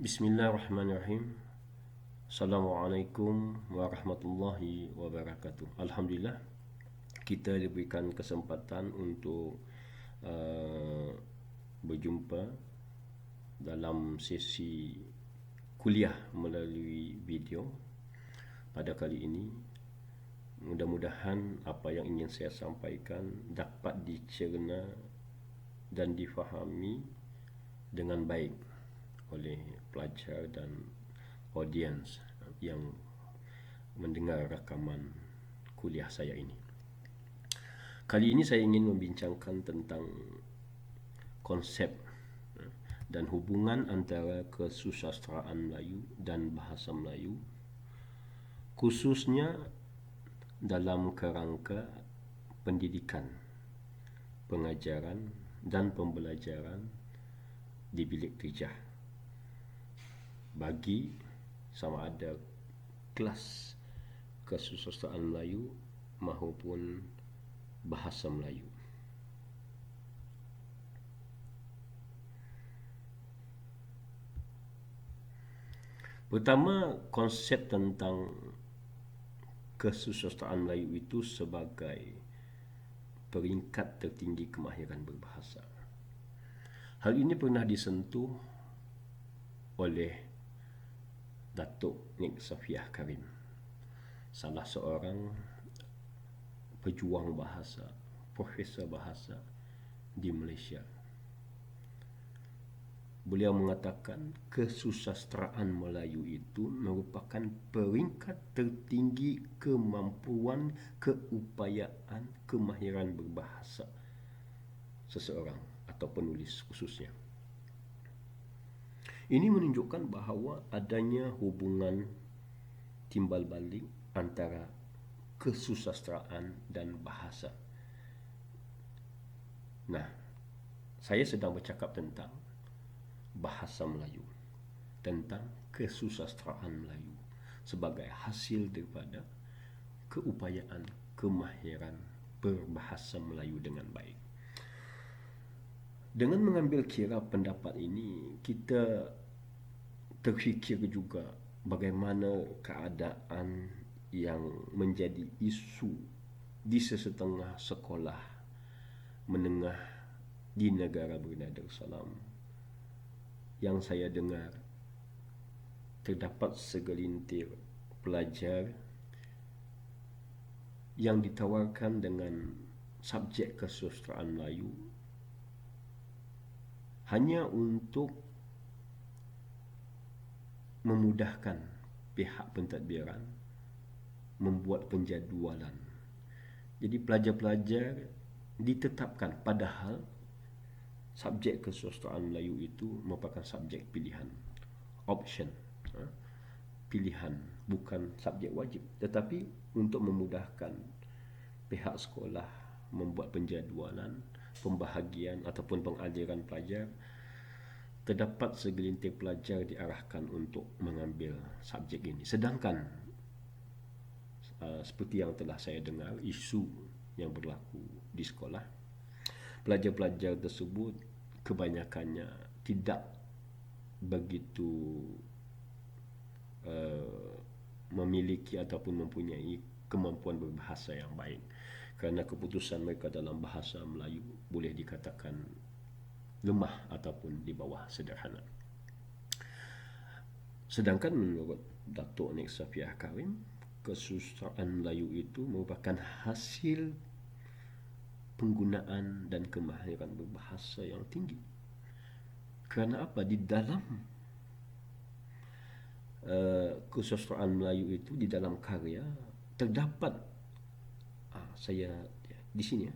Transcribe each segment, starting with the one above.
Bismillahirrahmanirrahim. Assalamualaikum warahmatullahi wabarakatuh. Alhamdulillah, kita diberikan kesempatan untuk berjumpa dalam sesi kuliah melalui video pada kali ini. Mudah-mudahan apa yang ingin saya sampaikan dapat dicerna dan difahami dengan baik oleh pelajar dan audiens yang mendengar rakaman kuliah saya ini. Kali ini saya ingin membincangkan tentang konsep dan hubungan antara kesusastraan Melayu dan bahasa Melayu, khususnya dalam kerangka pendidikan, pengajaran dan pembelajaran di bilik terjah bagi sama ada kelas kesusastraan Melayu maupun bahasa Melayu. Pertama, konsep tentang kesusastraan Melayu itu sebagai peringkat tertinggi kemahiran berbahasa. Hal ini pernah disentuh oleh Datuk Nik Safiah Karim, salah seorang pejuang bahasa, profesor bahasa di Malaysia. Beliau mengatakan kesusastraan Melayu itu merupakan peringkat tertinggi kemampuan, keupayaan, kemahiran berbahasa seseorang atau penulis khususnya. Ini menunjukkan bahawa adanya hubungan timbal balik antara kesusastraan dan bahasa. Nah, saya sedang bercakap tentang bahasa Melayu, tentang kesusastraan Melayu sebagai hasil daripada keupayaan, kemahiran berbahasa Melayu dengan baik. Dengan mengambil kira pendapat ini, kita terfikir juga bagaimana keadaan yang menjadi isu di sesetengah sekolah menengah di negara Brunei Darussalam, yang saya dengar terdapat segelintir pelajar yang ditawarkan dengan subjek kesusastraan Melayu hanya untuk memudahkan pihak pentadbiran membuat penjadualan. Jadi pelajar-pelajar ditetapkan, padahal subjek kesusastraan Melayu itu merupakan subjek pilihan, option, pilihan, bukan subjek wajib. Tetapi untuk memudahkan pihak sekolah membuat penjadualan, pembahagian ataupun pengaliran pelajar, terdapat segelintir pelajar diarahkan untuk mengambil subjek ini. Sedangkan seperti yang telah saya dengar, isu yang berlaku di sekolah, pelajar-pelajar tersebut kebanyakannya tidak begitu memiliki ataupun mempunyai kemampuan berbahasa yang baik, kerana keputusan mereka dalam bahasa Melayu boleh dikatakan lemah ataupun di bawah sederhana. Sedangkan menurut Datuk Nik Safiah Karim, kesusastraan Melayu itu merupakan hasil penggunaan dan kemahiran berbahasa yang tinggi. Kerana apa? Di dalam kesusastraan Melayu itu, di dalam karya terdapat saya di sini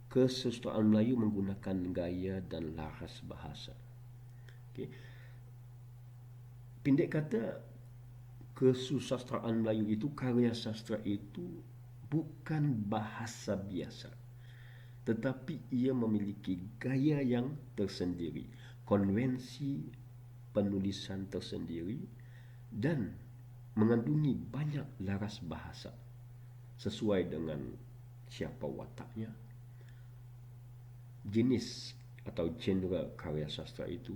kesusastraan Melayu menggunakan gaya dan laras bahasa. Okay. Pendek kata, kesusastraan Melayu itu, karya sastra itu bukan bahasa biasa, tetapi ia memiliki gaya yang tersendiri, konvensi penulisan tersendiri, dan mengandungi banyak laras bahasa sesuai dengan siapa wataknya, jenis atau genre karya sastra itu,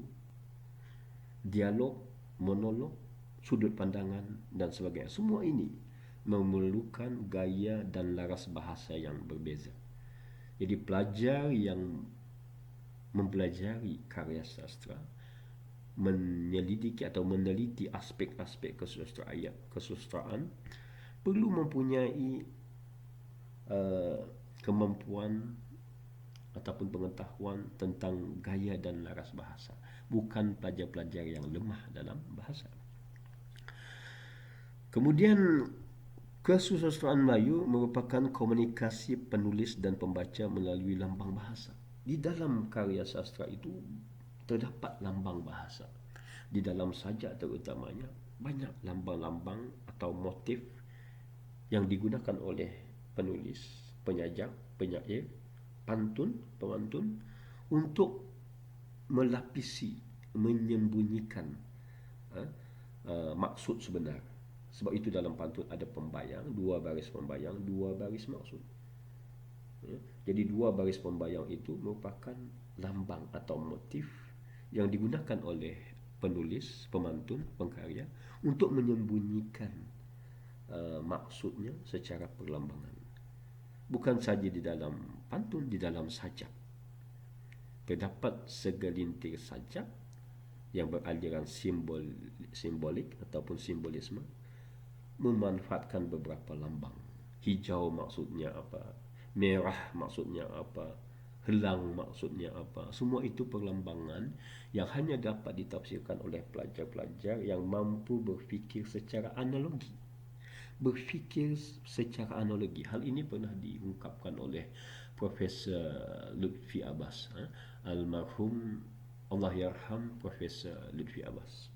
dialog, monolog, sudut pandangan dan sebagainya. Semua ini memerlukan gaya dan laras bahasa yang berbeza. Jadi pelajar yang mempelajari karya sastra menyelidiki atau meneliti aspek-aspek kesusastraan perlu mempunyai kemampuan ataupun pengetahuan tentang gaya dan laras bahasa, bukan pelajar-pelajar yang lemah dalam bahasa. Kemudian, kesusastraan Melayu merupakan komunikasi penulis dan pembaca melalui lambang bahasa. Di dalam karya sastra itu terdapat lambang bahasa. Di dalam sajak terutamanya banyak lambang-lambang atau motif yang digunakan oleh penulis, penyajak, penyair, pemantun untuk melapisi, menyembunyikan maksud sebenar. Sebab itu dalam pantun ada pembayang, dua baris pembayang, dua baris maksud. Jadi dua baris pembayang itu merupakan lambang atau motif yang digunakan oleh penulis, pemantun, pengkarya untuk menyembunyikan maksudnya secara perlambangan. Bukan saja di dalam pantun, di dalam sajak. Terdapat segelintir sajak yang beraliran simbolik ataupun simbolisme memanfaatkan beberapa lambang. Hijau maksudnya apa, merah maksudnya apa, helang maksudnya apa. Semua itu perlambangan yang hanya dapat ditafsirkan oleh pelajar-pelajar yang mampu berfikir secara analogi. Hal ini pernah diungkapkan oleh Profesor Lutfi Abbas, almarhum Allahyarham Profesor Lutfi Abbas.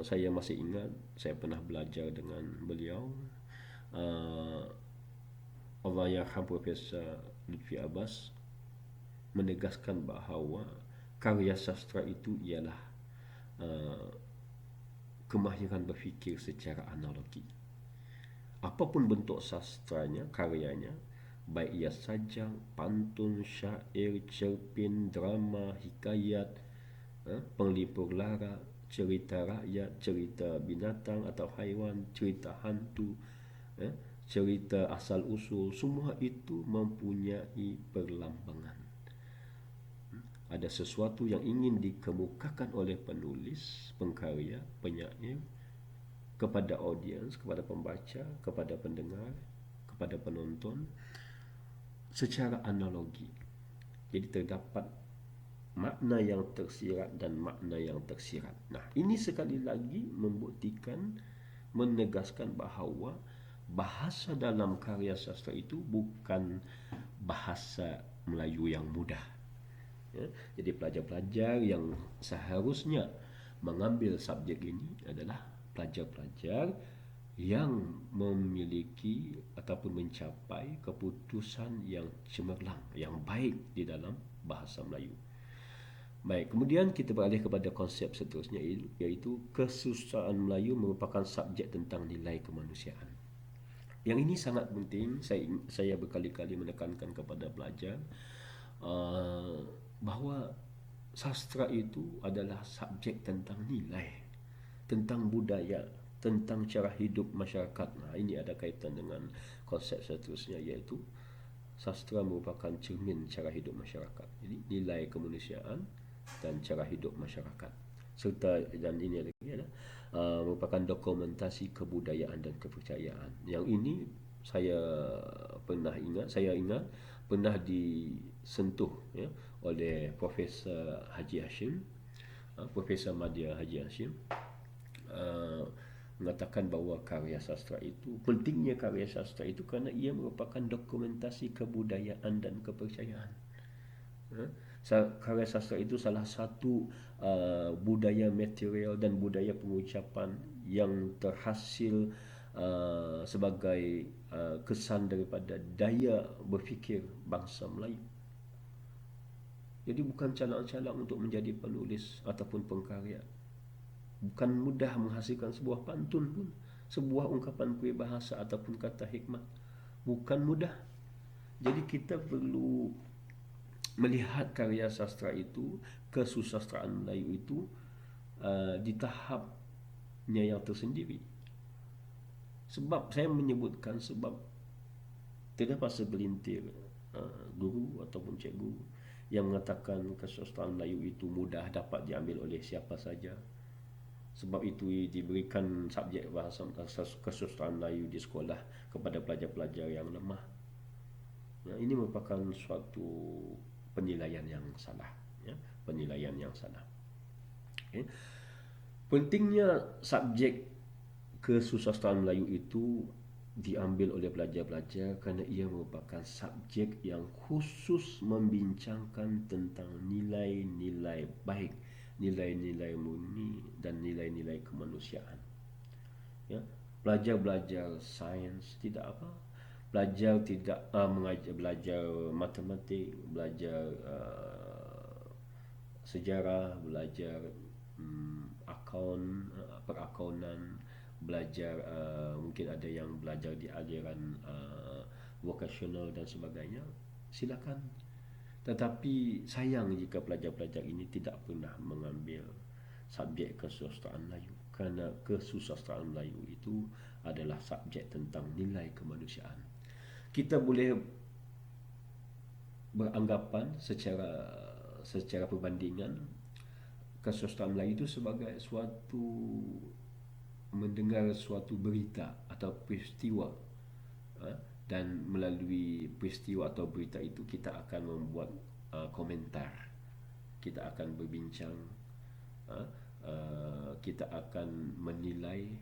Saya masih ingat saya pernah belajar dengan beliau. Allahyarham Profesor Lutfi Abbas menegaskan bahawa karya sastra itu ialah kemahiran berfikir secara analogi. Apapun bentuk sastranya, karyanya, baik ia sajak, pantun, syair, cerpen, drama, hikayat, penglipur lara, cerita rakyat, cerita binatang atau haiwan, cerita hantu, cerita asal usul, semua itu mempunyai perlambangan. Ada sesuatu yang ingin dikemukakan oleh penulis, pengkarya, penyair kepada audiens, kepada pembaca, kepada pendengar, kepada penonton secara analogi. Jadi terdapat makna yang tersirat dan makna yang tersirat. Nah, ini sekali lagi membuktikan, menegaskan bahawa bahasa dalam karya sastra itu bukan bahasa Melayu yang mudah. Jadi pelajar-pelajar yang seharusnya mengambil subjek ini adalah pelajar-pelajar yang memiliki ataupun mencapai keputusan yang cemerlang, yang baik di dalam bahasa Melayu. Baik, kemudian kita beralih kepada konsep seterusnya, iaitu kesusastraan Melayu merupakan subjek tentang nilai kemanusiaan. Yang ini sangat penting. Saya berkali-kali menekankan kepada pelajar bahawa sastra itu adalah subjek tentang nilai, tentang budaya, tentang cara hidup masyarakat. Nah, ini ada kaitan dengan konsep seterusnya, iaitu sastra merupakan cermin cara hidup masyarakat. Jadi nilai kemanusiaan dan cara hidup masyarakat, serta dan ini lagi adalah merupakan dokumentasi kebudayaan dan kepercayaan. Yang ini saya ingat pernah disentuh oleh Profesor Haji Hashim, Profesor Madya Haji Hashim, mengatakan bahawa pentingnya karya sastra itu kerana ia merupakan dokumentasi kebudayaan dan kepercayaan. Karya sastra itu salah satu budaya material dan budaya pengucapan yang terhasil sebagai kesan daripada daya berfikir bangsa Melayu. Jadi bukan calang-calang untuk menjadi penulis ataupun pengkarya. Bukan mudah menghasilkan sebuah pantun pun, sebuah ungkapan peribahasa ataupun kata hikmat. Bukan mudah. Jadi kita perlu melihat karya sastra itu, kesusastraan Melayu itu di tahapnya yang tersendiri. Sebab saya menyebutkan sebab terdapat segelintir guru ataupun cikgu yang mengatakan kesusastraan Melayu itu mudah dapat diambil oleh siapa saja. Sebab itu diberikan subjek bahasa kesusastraan Melayu di sekolah kepada pelajar-pelajar yang lemah. Ini merupakan suatu penilaian yang salah, ya, penilaian yang salah. Okay. Pentingnya subjek kesusastraan Melayu itu diambil oleh pelajar-pelajar kerana ia merupakan subjek yang khusus membincangkan tentang nilai-nilai baik, nilai-nilai murni dan nilai-nilai kemanusiaan. Ya, belajar sains tidak apa, belajar tidak mengajar, belajar matematik, belajar sejarah, belajar perakaunan, belajar mungkin ada yang belajar di aliran vocational dan sebagainya, silakan. Tetapi sayang jika pelajar-pelajar ini tidak pernah mengambil subjek kesusastraan Melayu, kerana kesusastraan Melayu itu adalah subjek tentang nilai kemanusiaan. Kita boleh beranggapan secara perbandingan kesusastraan Melayu itu sebagai mendengar suatu berita atau peristiwa, dan melalui peristiwa atau berita itu kita akan membuat komentar, kita akan berbincang, kita akan menilai,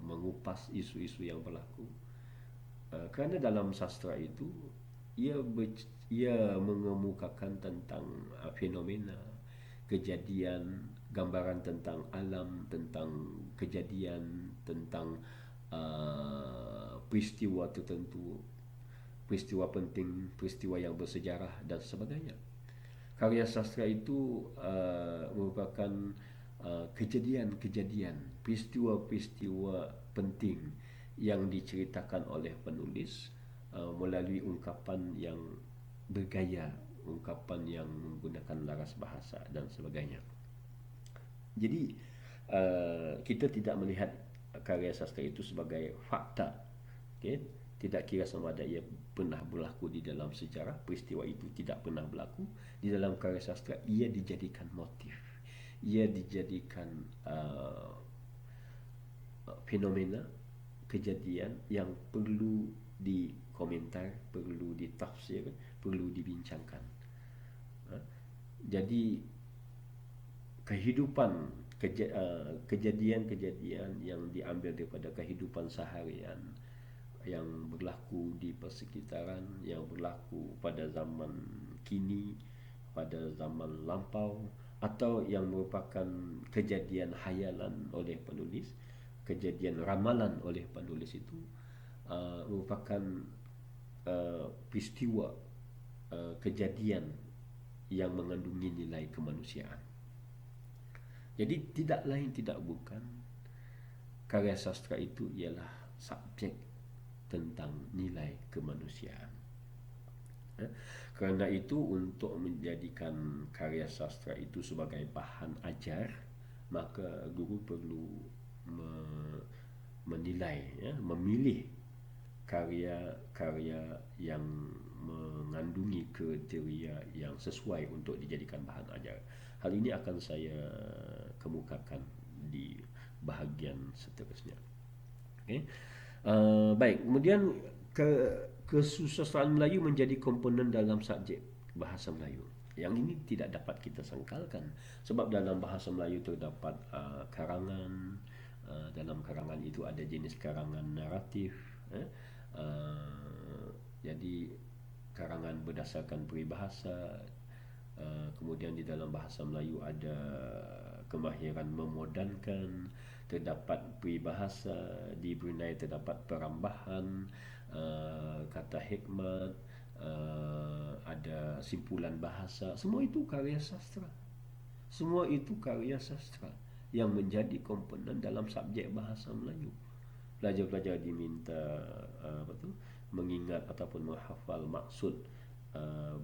mengupas isu-isu yang berlaku. Kerana dalam sastra itu ia mengemukakan tentang fenomena, kejadian, gambaran tentang alam, tentang kejadian, tentang peristiwa tertentu, peristiwa penting, peristiwa yang bersejarah dan sebagainya. Karya sastra itu merupakan kejadian-kejadian, peristiwa-peristiwa penting yang diceritakan oleh penulis melalui ungkapan yang bergaya, ungkapan yang menggunakan laras bahasa dan sebagainya. Jadi kita tidak melihat karya sastra itu sebagai fakta, okay? Tidak kira sama ada ia pernah berlaku di dalam sejarah, peristiwa itu tidak pernah berlaku. Di dalam karya sastra ia dijadikan motif, ia dijadikan fenomena, kejadian yang perlu dikomentar, perlu ditafsir, perlu dibincangkan. Jadi kejadian-kejadian yang diambil daripada kehidupan seharian yang berlaku di persekitaran, yang berlaku pada zaman kini, pada zaman lampau, atau yang merupakan kejadian hayalan oleh penulis, kejadian ramalan oleh penulis itu merupakan peristiwa, kejadian yang mengandungi nilai kemanusiaan. Jadi tidak lain tidak bukan karya sastra itu ialah subjek tentang nilai kemanusiaan. Kerana itu untuk menjadikan karya sastra itu sebagai bahan ajar, maka guru perlu menilai, memilih karya-karya yang mengandungi kriteria yang sesuai untuk dijadikan bahan ajar. Hal ini akan saya kemukakan di bahagian seterusnya. Okay. Baik, kemudian kesusastraan Melayu menjadi komponen dalam subjek bahasa Melayu. Yang ini tidak dapat kita sangkalkan, sebab dalam bahasa Melayu terdapat karangan. Dalam karangan itu ada jenis karangan naratif, jadi karangan berdasarkan peribahasa. Kemudian di dalam bahasa Melayu ada kemahiran memodankan, terdapat peribahasa, di Brunei terdapat perambahan, kata hikmat, ada simpulan bahasa. Semua itu karya sastra. Semua itu karya sastra yang menjadi komponen dalam subjek bahasa Melayu. Pelajar-pelajar diminta mengingat ataupun menghafal maksud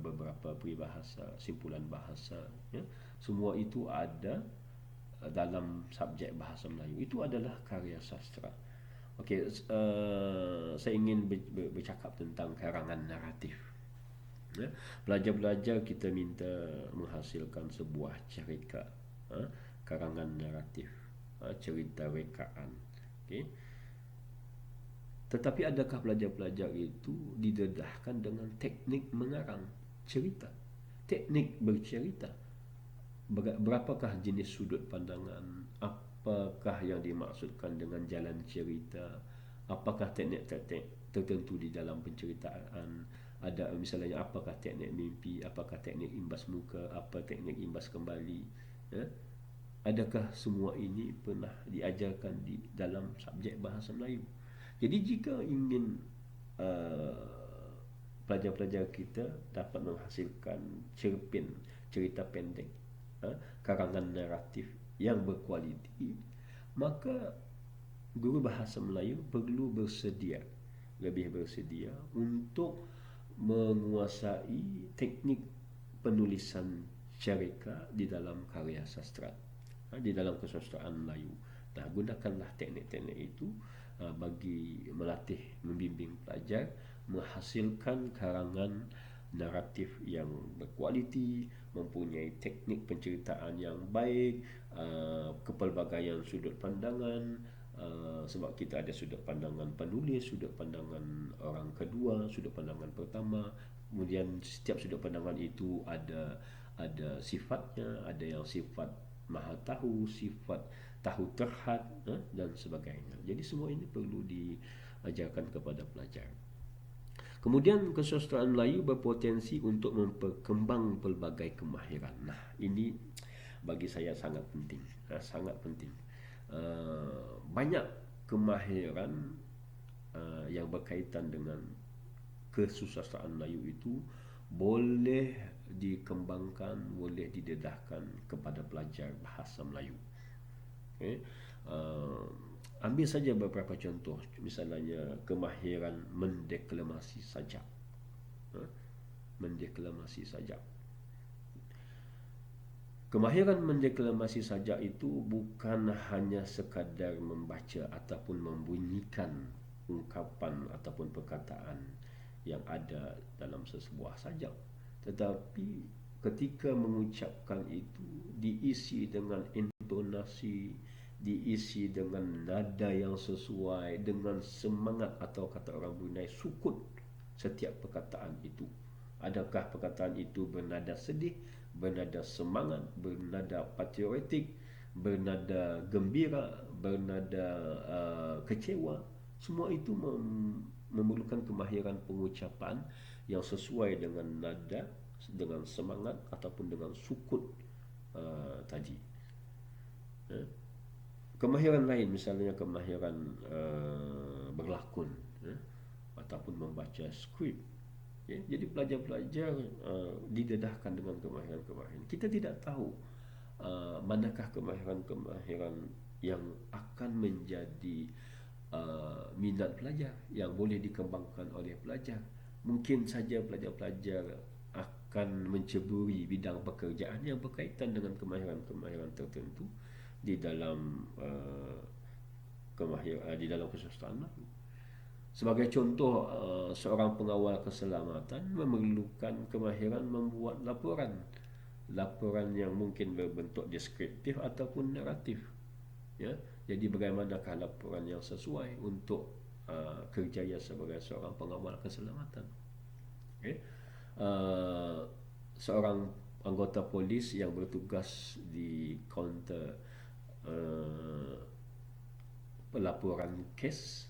beberapa peribahasa, simpulan bahasa, ya. Semua itu ada dalam subjek bahasa Melayu. Itu adalah karya sastra. Okey, saya ingin bercakap tentang karangan naratif. Ya. Pelajar-pelajar kita minta menghasilkan sebuah cerita, karangan naratif, cerita rekaan. Okey. Tetapi adakah pelajar-pelajar itu didedahkan dengan teknik mengarang cerita, teknik bercerita? Berapakah jenis sudut pandangan? Apakah yang dimaksudkan dengan jalan cerita? Apakah teknik-teknik tertentu di dalam penceritaan? Ada misalnya apakah teknik mimpi? Apakah teknik imbas muka? Apa teknik imbas kembali? Ya? Adakah semua ini pernah diajarkan di dalam subjek bahasa Melayu? Jadi jika ingin pelajar-pelajar kita dapat menghasilkan cerpen, cerita pendek, karangan naratif yang berkualiti, maka guru bahasa Melayu perlu lebih bersedia untuk menguasai teknik penulisan cerita di dalam karya sastra, di dalam kesastraan Melayu. Nah, gunakanlah teknik-teknik itu bagi melatih, membimbing pelajar menghasilkan karangan naratif yang berkualiti, mempunyai teknik penceritaan yang baik, kepelbagaian sudut pandangan, sebab kita ada sudut pandangan penulis, sudut pandangan orang kedua, sudut pandangan pertama. Kemudian setiap sudut pandangan itu ada sifatnya, ada yang sifat maha tahu, sifat tahu terhad, dan sebagainya. Jadi semua ini perlu diajarkan kepada pelajar. Kemudian kesastraan Melayu berpotensi untuk memperkembang pelbagai kemahiran. Nah, ini bagi saya sangat penting, sangat penting. Banyak kemahiran yang berkaitan dengan kesusastraan Melayu itu boleh dikembangkan, boleh didedahkan kepada pelajar bahasa Melayu. Okay. Ambil saja beberapa contoh, misalnya kemahiran mendeklamasi sajak. Mendeklamasi sajak. Kemahiran mendeklamasi sajak itu bukan hanya sekadar membaca ataupun membunyikan ungkapan ataupun perkataan yang ada dalam sesebuah sajak, tetapi ketika mengucapkan itu diisi dengan intonasi, diisi dengan nada yang sesuai, dengan semangat, atau kata orang Brunei, sukut setiap perkataan itu. Adakah perkataan itu bernada sedih, bernada semangat, bernada patriotik, bernada gembira, bernada kecewa? Semua itu memerlukan kemahiran pengucapan yang sesuai dengan nada, dengan semangat ataupun dengan sukut tadi. Kemahiran lain misalnya kemahiran berlakon, ataupun membaca skrip. Jadi pelajar-pelajar didedahkan dengan kemahiran-kemahiran. Kita tidak tahu manakah kemahiran-kemahiran yang akan menjadi minat pelajar, yang boleh dikembangkan oleh pelajar. Mungkin saja pelajar-pelajar akan menceburi bidang pekerjaan yang berkaitan dengan kemahiran-kemahiran tertentu di dalam di dalam kesusastraan Melayu. Sebagai contoh, seorang pengawal keselamatan memerlukan kemahiran membuat laporan yang mungkin berbentuk deskriptif ataupun naratif. Ya, jadi bagaimanakah laporan yang sesuai untuk kerjaya sebagai seorang pengawal keselamatan? Okay. Seorang anggota polis yang bertugas di kaunter pelaporan kes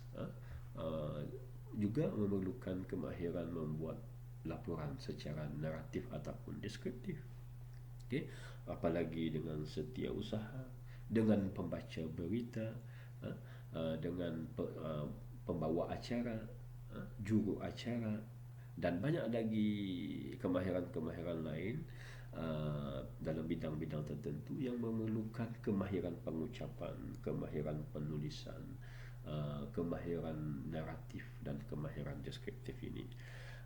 juga memerlukan kemahiran membuat laporan secara naratif ataupun deskriptif. Okay. Apalagi dengan setiausaha, dengan pembaca berita, dengan pembawa acara, juru acara, dan banyak lagi kemahiran-kemahiran lain dalam bidang-bidang tertentu yang memerlukan kemahiran pengucapan, kemahiran penulisan, kemahiran naratif dan kemahiran deskriptif ini.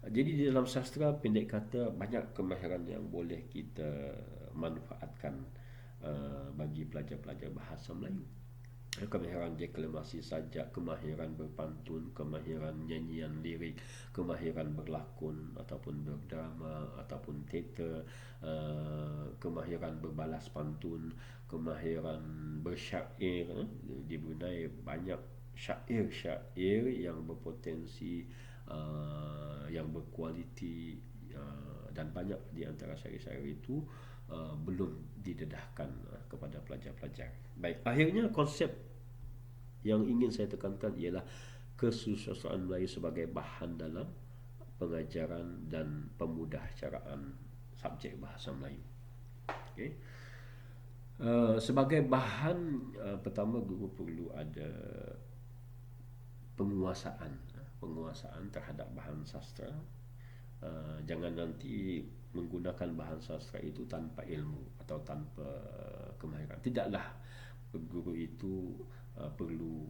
Jadi di dalam sastra, pendek kata, banyak kemahiran yang boleh kita manfaatkan bagi pelajar-pelajar bahasa Melayu. Kemahiran deklamasi sajak, kemahiran berpantun, kemahiran nyanyian lirik, kemahiran berlakon ataupun berdrama ataupun teater, kemahiran berbalas pantun, kemahiran bersyair. Di Brunei banyak syair-syair yang berpotensi, yang berkualiti, dan banyak di antara syair-syair itu belum didedahkan kepada pelajar-pelajar. Baik, akhirnya konsep yang ingin saya tekankan ialah kesusastraan Melayu sebagai bahan dalam pengajaran dan pemudahcaraan subjek bahasa Melayu. Okay. Sebagai bahan, pertama guru perlu ada penguasaan terhadap bahan sastra. Jangan nanti menggunakan bahan sastra itu tanpa ilmu atau tanpa kemahiran. Tidaklah guru itu perlu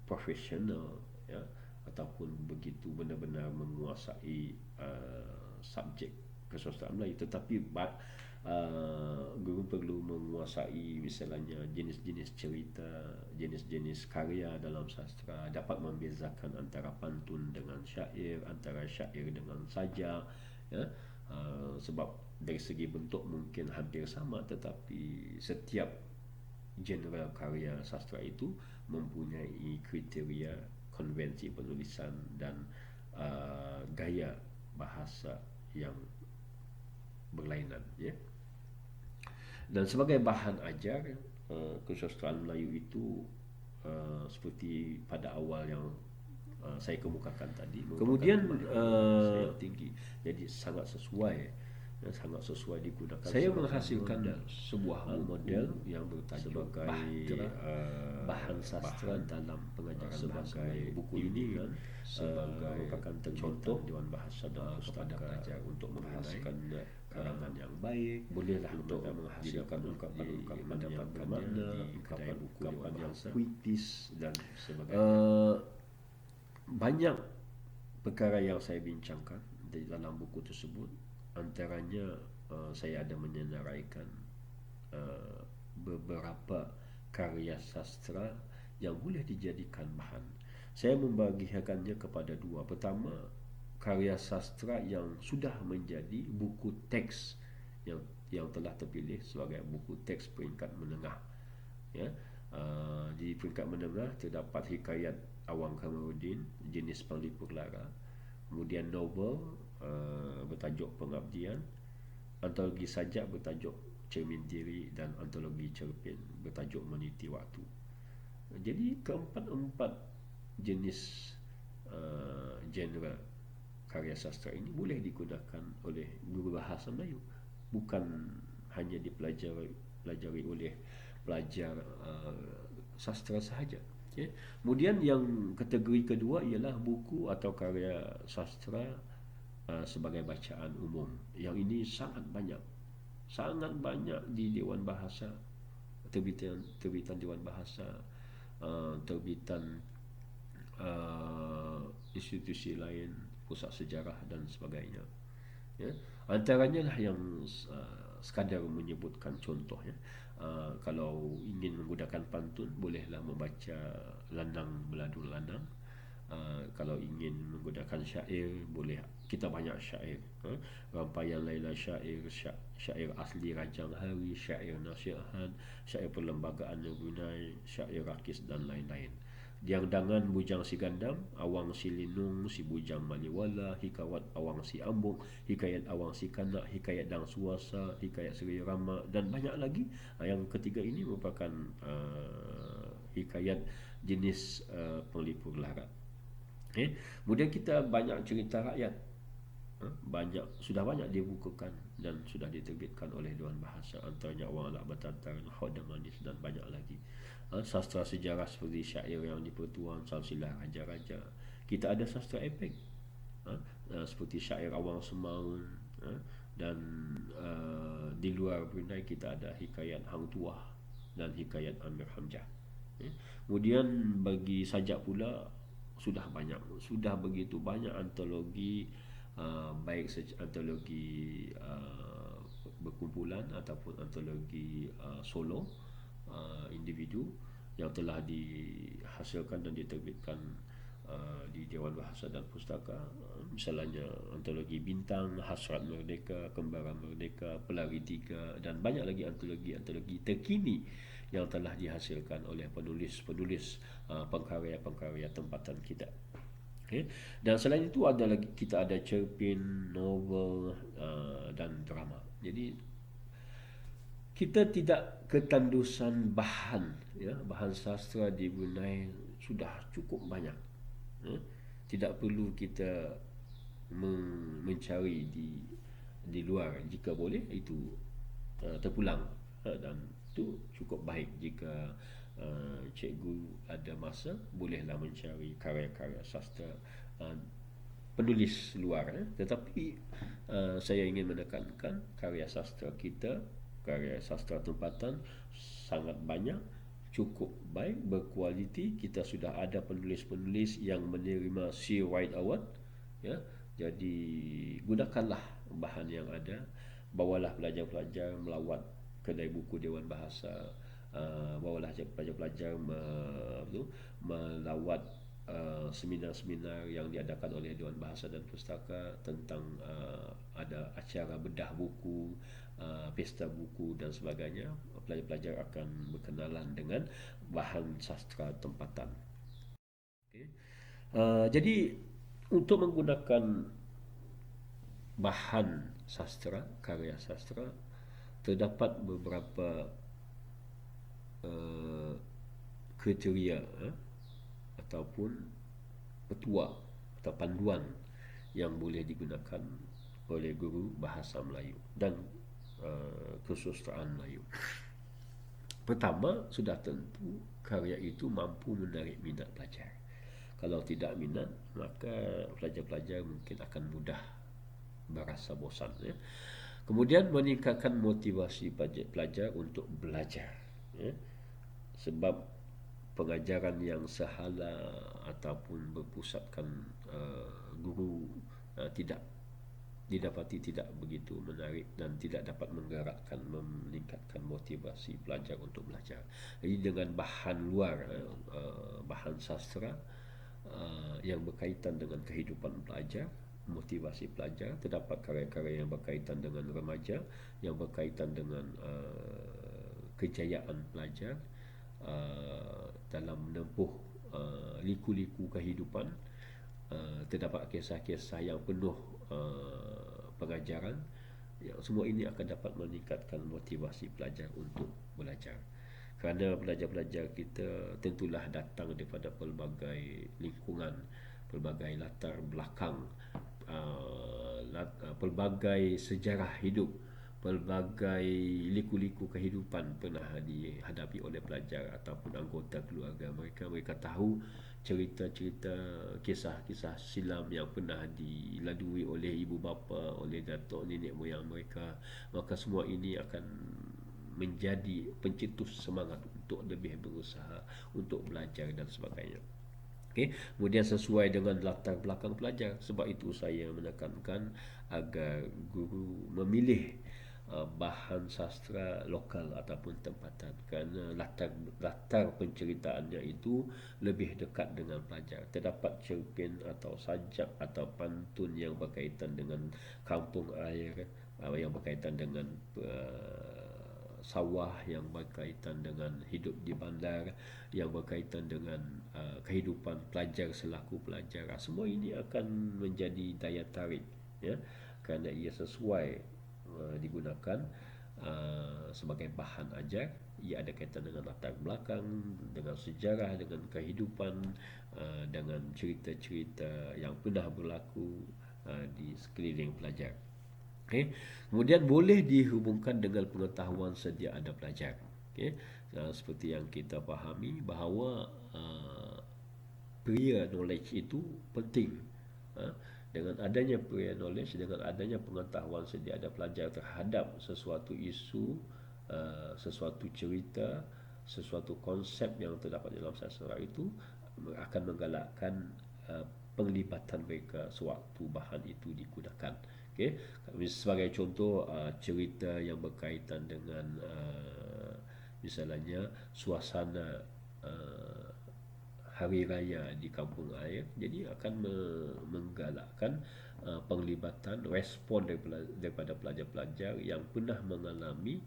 profesional, ya, ataupun begitu benar-benar menguasai subjek kesusastraan Melayu, tetapi guru perlu menguasai misalnya jenis-jenis cerita, jenis-jenis karya dalam sastra, dapat membezakan antara pantun dengan syair, antara syair dengan sajak, ya. Sebab dari segi bentuk mungkin hampir sama, tetapi setiap genre karya sastra itu mempunyai kriteria, konvensi penulisan dan gaya bahasa yang berlainan, ya. Dan sebagai bahan ajar, kesusastraan Melayu itu seperti pada awal yang saya kemukakan tadi, kemudian tinggi, jadi sangat sesuai digunakan. Saya menghasilkan sebuah model yang bertajuk bahan sastra dalam pengajaran bahasa Melayu. Buku ini sebagai merupakan contoh Dewan Bahasa dan Pustaka pelajar untuk menghasilkan karangan yang baik, bolehlah untuk menghasilkan ungkapan-ungkapan yang bermakna, ungkapan-ungkapan yang puitis dan sebagainya. Banyak perkara yang saya bincangkan di dalam buku tersebut. Antaranya saya ada menyenaraikan beberapa karya sastra yang boleh dijadikan bahan. Saya membagikannya kepada dua. Pertama, karya sastra yang sudah menjadi buku teks yang telah terpilih sebagai buku teks peringkat menengah, ya. Di peringkat menengah terdapat hikayat Awang Kamarudin jenis Penglipur Lara, kemudian novel bertajuk Pengabdian, antologi sajak bertajuk Cermin Diri, dan antologi cerpen bertajuk Meniti Waktu. Jadi keempat-empat jenis genre karya sastra ini boleh digunakan oleh guru bahasa Melayu, bukan hanya dipelajari oleh pelajar sastra sahaja. Okay. Kemudian yang kategori kedua ialah buku atau karya sastra sebagai bacaan umum. Yang ini sangat banyak di Dewan Bahasa, terbitan Dewan Bahasa, terbitan institusi lain, pusat sejarah dan sebagainya, ya. Antaranya lah yang sekadar menyebutkan contoh, ya. Kalau ingin menggunakan pantun, bolehlah membaca Landang Beladu Landang. Kalau ingin menggunakan syair, boleh, kita banyak syair, Rampayan Laila Syair, syair asli Rajang Hari, syair nasihat, syair perlembagaan Brunei, syair rakis dan lain-lain. Diangdangan Bujang Si Gandam, Awang Si Linung, Si Bujang Maliwala, Hikawat Awang Si Ambung, Hikayat Awang Si Kanak, Hikayat Dang Suasa, Hikayat Seri Rama, dan banyak lagi. Yang ketiga ini merupakan hikayat jenis Penglipur Lara. Kemudian kita banyak cerita rakyat, sudah banyak dibukukan dan sudah diterbitkan oleh Dewan Bahasa, antaranya Awang Alak Bertantan, Hoda Manis dan banyak lagi. Sastra sejarah seperti syair yang dipertuang, Salsilah Raja-Raja. Kita ada sastra epik, seperti syair Awang Semaun, dan di luar Brunei kita ada hikayat Hang Tuah dan hikayat Amir Hamzah. Kemudian bagi sajak pula sudah begitu banyak antologi baik antologi berkumpulan ataupun antologi solo individu yang telah dihasilkan dan diterbitkan di Dewan Bahasa dan Pustaka, misalnya antologi Bintang, Hasrat Merdeka, Kembaran Merdeka, Pelari Tiga, dan banyak lagi antologi-antologi terkini yang telah dihasilkan oleh penulis-penulis pengkarya-pengkarya tempatan kita. Okay. Dan selain itu ada lagi, kita ada cerpen, novel dan drama. Jadi kita tidak ketandusan bahan, ya, bahan sastra di Brunei sudah cukup banyak. Tidak perlu kita mencari di luar. Jika boleh itu terpulang, dan itu cukup baik jika cikgu ada masa bolehlah mencari karya-karya sastra penulis luar. Tetapi saya ingin menekankan karya sastra kita, karya sastra tempatan sangat banyak, cukup baik, berkualiti. Kita sudah ada penulis-penulis yang menerima Sea Wright Award, ya. Jadi gunakanlah bahan yang ada. Bawalah pelajar-pelajar melawat kedai buku Dewan Bahasa, bawalah pelajar-pelajar melawat seminar-seminar yang diadakan oleh Dewan Bahasa dan Pustaka tentang ada acara bedah buku, pesta buku dan sebagainya. Pelajar-pelajar akan berkenalan dengan bahan sastra tempatan. Okay. Jadi untuk menggunakan bahan sastra, karya sastra, terdapat beberapa kriteria ataupun petua atau panduan yang boleh digunakan oleh guru bahasa Melayu dan kesusastraan Melayu. Pertama, sudah tentu karya itu mampu menarik minat pelajar. Kalau tidak minat, maka pelajar-pelajar mungkin akan mudah berasa bosan, ya. Kemudian meningkatkan motivasi pelajar untuk belajar, ya. Sebab pengajaran yang sehala ataupun berpusatkan guru tidak didapati tidak begitu menarik dan tidak dapat menggerakkan, meningkatkan motivasi pelajar untuk belajar. Jadi dengan bahan luar, bahan sastra yang berkaitan dengan kehidupan pelajar, motivasi pelajar, terdapat karya-karya yang berkaitan dengan remaja, yang berkaitan dengan kejayaan pelajar dalam menempuh liku-liku kehidupan. Terdapat kisah-kisah yang penuh pengajaran. Semua ini akan dapat meningkatkan motivasi pelajar untuk belajar. Kerana pelajar-pelajar kita tentulah datang daripada pelbagai lingkungan, pelbagai latar belakang, pelbagai sejarah hidup, pelbagai liku-liku kehidupan pernah dihadapi oleh pelajar ataupun anggota keluarga mereka. Mereka tahu cerita-cerita, kisah-kisah silam yang pernah dilalui oleh ibu bapa, oleh datuk nenek moyang mereka. Maka semua ini akan menjadi pencetus semangat untuk lebih berusaha untuk belajar dan sebagainya. Okay. Kemudian sesuai dengan latar belakang pelajar. Sebab itu saya menekankan agar guru memilih bahan sastra lokal ataupun tempatan, kerana latar penceritaannya itu lebih dekat dengan pelajar. Terdapat cerpen atau sajak atau pantun yang berkaitan dengan kampung air, yang berkaitan dengan sawah, yang berkaitan dengan hidup di bandar, yang berkaitan dengan kehidupan pelajar selaku pelajar. Semua ini akan menjadi daya tarik, ya, kerana ia sesuai digunakan sebagai bahan ajar. Ia ada kaitan dengan latar belakang, dengan sejarah, dengan kehidupan, dengan cerita-cerita yang pernah berlaku di sekeliling pelajar. Okay. Kemudian boleh dihubungkan dengan pengetahuan sedia ada pelajar. Okay. Seperti yang kita fahami bahawa prior knowledge itu penting. Dengan adanya prior knowledge, dengan adanya pengetahuan sedia ada pelajar terhadap sesuatu isu, sesuatu cerita, sesuatu konsep yang terdapat dalam sastra itu, akan menggalakkan penglibatan mereka sewaktu bahan itu digunakan. Okey, sebagai contoh cerita yang berkaitan dengan misalnya suasana uh, hari raya di kampung air, jadi akan menggalakkan penglibatan respon daripada pelajar-pelajar yang pernah mengalami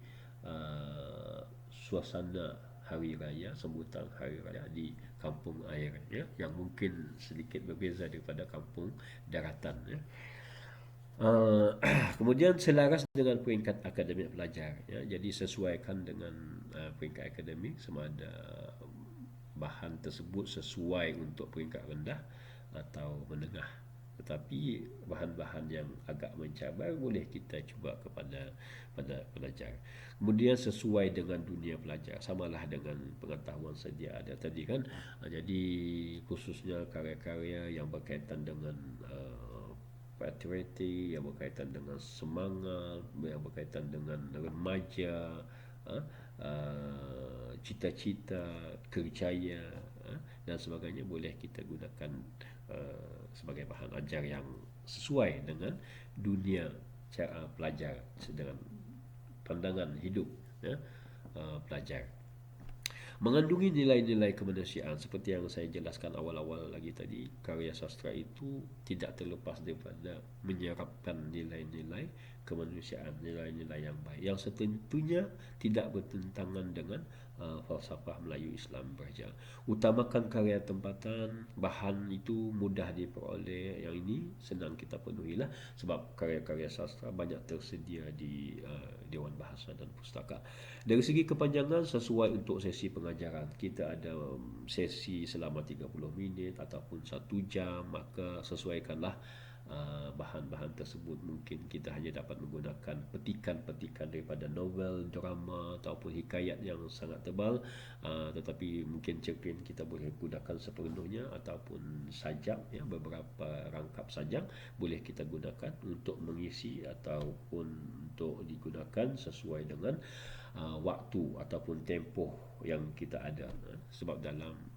suasana hari raya, sambutan hari raya di kampung air, ya, yang mungkin sedikit berbeza daripada kampung daratan, ya. Kemudian selaras dengan peringkat akademik pelajar, ya, jadi sesuaikan dengan peringkat akademik, sama ada bahan tersebut sesuai untuk peringkat rendah atau menengah. Tetapi bahan-bahan yang agak mencabar boleh kita cuba pada pelajar. Kemudian sesuai dengan dunia pelajar, samalah dengan pengetahuan sedia ada tadi kan. Jadi khususnya karya-karya yang berkaitan dengan patriotik, yang berkaitan dengan semangat, yang berkaitan dengan remaja, cita-cita, kerjaya, dan sebagainya, boleh kita gunakan sebagai bahan ajar yang sesuai dengan dunia pelajar, dengan pandangan hidup, ya, pelajar. Mengandungi nilai-nilai kemanusiaan seperti yang saya jelaskan awal-awal lagi tadi, karya sastra itu tidak terlepas daripada menyerapkan nilai-nilai kemanusiaan, nilai-nilai yang baik, yang setentunya tidak bertentangan dengan falsafah Melayu Islam Beraja. Utamakan karya tempatan, bahan itu mudah diperoleh, yang ini senang kita penuhilah, sebab karya-karya sastra banyak tersedia di Dewan Bahasa dan Pustaka. Dari segi kepanjangan, sesuai untuk sesi pengajaran, kita ada sesi selama 30 minit ataupun 1 jam, maka sesuaikanlah bahan-bahan tersebut. Mungkin kita hanya dapat menggunakan petikan-petikan daripada novel, drama ataupun hikayat yang sangat tebal, tetapi mungkin cerpen kita boleh gunakan sepenuhnya, ataupun sajak, ya, beberapa rangkap sajak boleh kita gunakan untuk mengisi ataupun untuk digunakan sesuai dengan waktu ataupun tempoh yang kita ada. Sebab dalam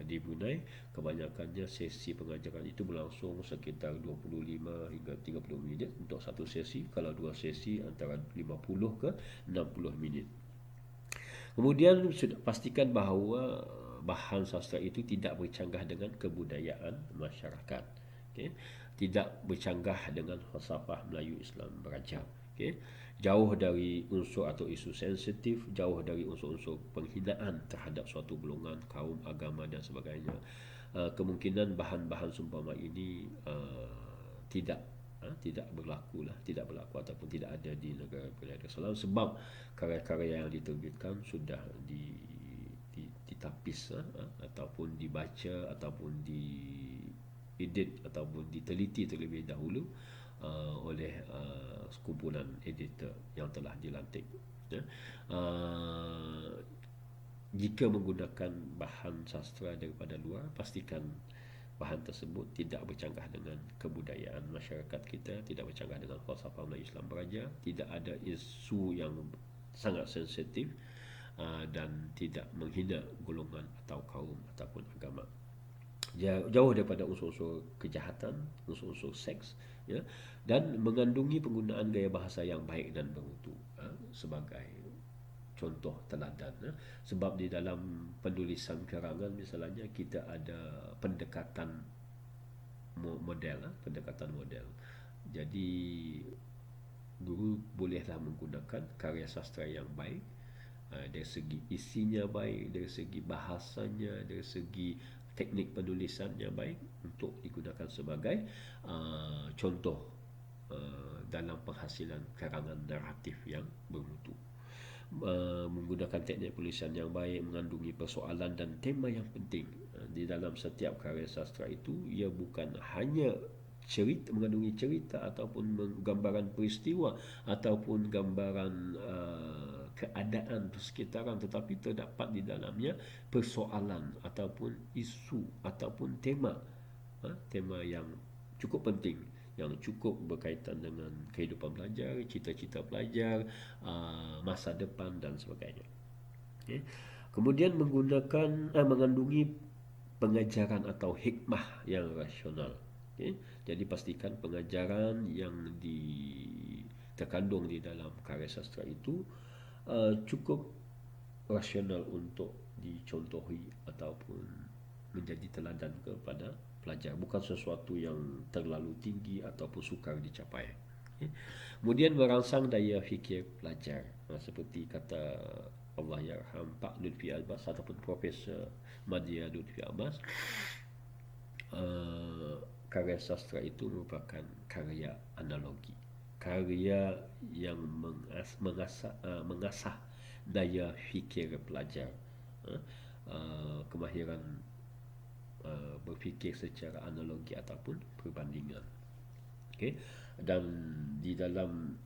di Brunei kebanyakannya sesi pengajaran itu berlangsung sekitar 25 hingga 30 minit untuk satu sesi, kalau dua sesi antara 50 ke 60 minit. Kemudian sudah pastikan bahawa bahan sastra itu tidak bercanggah dengan kebudayaan masyarakat. Okay? Tidak bercanggah dengan falsafah Melayu Islam Beraja. Okay? Jauh dari unsur atau isu sensitif, jauh dari unsur-unsur penghinaan terhadap suatu golongan, kaum, agama dan sebagainya. Kemungkinan bahan-bahan seumpama ini tidak berlaku ataupun tidak ada di negara Brunei Darussalam, sebab karya-karya yang diterbitkan sudah ditapis, ataupun dibaca ataupun diedit ataupun diteliti terlebih dahulu oleh sekumpulan editor yang telah dilantik, ya. Jika menggunakan bahan sastra daripada luar, pastikan bahan tersebut tidak bercanggah dengan kebudayaan masyarakat kita, tidak bercanggah dengan falsafah Melayu Islam Beraja, tidak ada isu yang sangat sensitif, dan tidak menghina golongan atau kaum ataupun agama. Jauh daripada unsur-unsur kejahatan, unsur-unsur seks, ya, dan mengandungi penggunaan gaya bahasa yang baik dan bermutu, sebagai contoh teladan, sebab di dalam penulisan karangan misalnya kita ada pendekatan model. Jadi guru bolehlah menggunakan karya sastra yang baik, dari segi isinya baik, dari segi bahasanya, dari segi teknik penulisannya baik, untuk digunakan sebagai contoh dalam penghasilan karangan naratif yang bermutu. Menggunakan teknik penulisan yang baik, mengandungi persoalan dan tema yang penting. Di dalam setiap karya sastra itu, ia bukan hanya mengandungi cerita ataupun gambaran peristiwa ataupun gambaran keadaan persekitaran, tetapi terdapat di dalamnya persoalan ataupun isu ataupun tema yang cukup penting, yang cukup berkaitan dengan kehidupan pelajar, cita-cita pelajar, masa depan dan sebagainya. Okay. Kemudian mengandungi pengajaran atau hikmah yang rasional. Okay? Jadi pastikan pengajaran yang terkandung di dalam karya sastra itu cukup rasional untuk dicontohi ataupun menjadi teladan kepada pelajar, bukan sesuatu yang terlalu tinggi ataupun sukar dicapai. Okay. Kemudian merangsang daya fikir pelajar, seperti kata Allahyarham Pak Lutfi Abbas ataupun Profesor Madya Lutfi Abbas, karya sastra itu merupakan karya analogi, karya yang mengasah daya fikir pelajar, kemahiran berfikir secara analogi ataupun perbandingan. Okay? Dan di dalam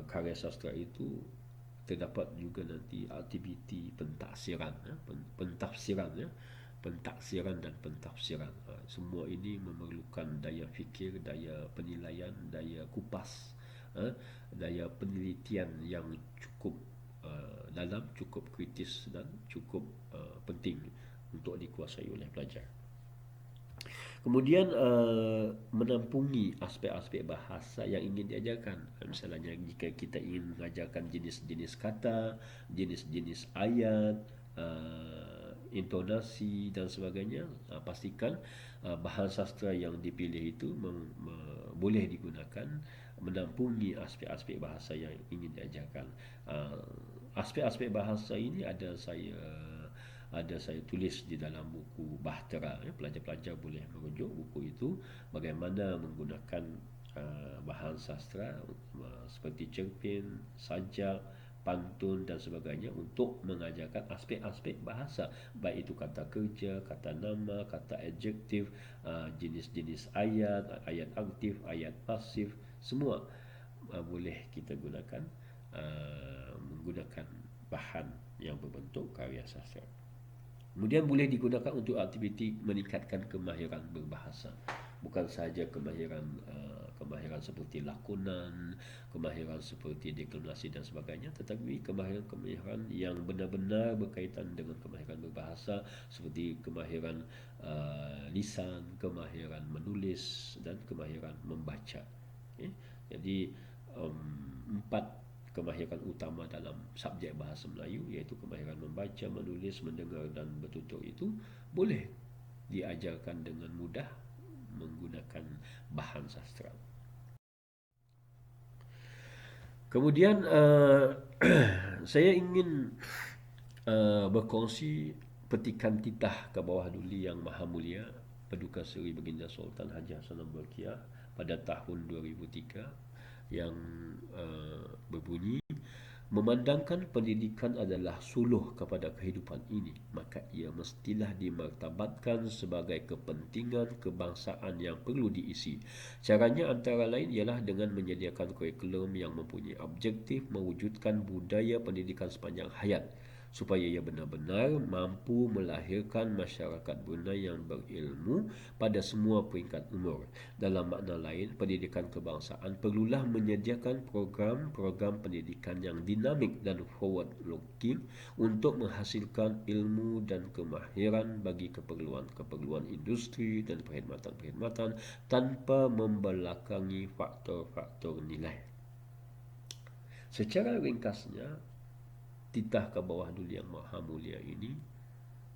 karya sastra itu terdapat juga nanti aktiviti pentafsiran, pentafsiran dan pentafsiran. Semua ini memerlukan daya fikir, daya penilaian, daya kupas, daya penelitian yang cukup dalam, cukup kritis dan cukup penting untuk dikuasai oleh pelajar. Kemudian menampungi aspek-aspek bahasa yang ingin diajarkan. Misalnya jika kita ingin mengajarkan jenis-jenis kata, jenis-jenis ayat, intonasi dan sebagainya, pastikan bahan sastra yang dipilih itu boleh digunakan menampungi aspek-aspek bahasa yang ingin diajarkan. Aspek-aspek bahasa ini ada saya tulis di dalam buku Bahtera. Pelajar-pelajar boleh merujuk buku itu, bagaimana menggunakan bahan sastra seperti cerpen, sajak, pantun dan sebagainya untuk mengajarkan aspek-aspek bahasa, baik itu kata kerja, kata nama, kata adjektif, jenis-jenis ayat, ayat aktif, ayat pasif, semua boleh kita gunakan menggunakan bahan yang berbentuk karya sastra. Kemudian boleh digunakan untuk aktiviti meningkatkan kemahiran berbahasa. Bukan sahaja kemahiran seperti lakonan, kemahiran seperti deklamasi dan sebagainya, tetapi kemahiran yang benar-benar berkaitan dengan kemahiran berbahasa, seperti kemahiran lisan, kemahiran menulis dan kemahiran membaca. Okay? Jadi 4 kemahiran utama dalam subjek bahasa Melayu, iaitu kemahiran membaca, menulis, mendengar dan bertutur, itu boleh diajarkan dengan mudah menggunakan bahan sastra. Kemudian saya ingin berkongsi petikan titah ke bawah duli Yang Maha Mulia Paduka Seri Baginda Sultan Haji Hassanal Bolkiah pada tahun 2003 yang berbunyi, memandangkan pendidikan adalah suluh kepada kehidupan ini, maka ia mestilah dimartabatkan sebagai kepentingan kebangsaan yang perlu diisi. Caranya antara lain ialah dengan menyediakan kurikulum yang mempunyai objektif mewujudkan budaya pendidikan sepanjang hayat, supaya ia benar-benar mampu melahirkan masyarakat Brunei yang berilmu pada semua peringkat umur. Dalam makna lain, pendidikan kebangsaan perlulah menyediakan program-program pendidikan yang dinamik dan forward-looking untuk menghasilkan ilmu dan kemahiran bagi keperluan-keperluan industri dan perkhidmatan-perkhidmatan tanpa membelakangi faktor-faktor nilai. Secara ringkasnya, titah ke bawah duli Yang Maha Mulia ini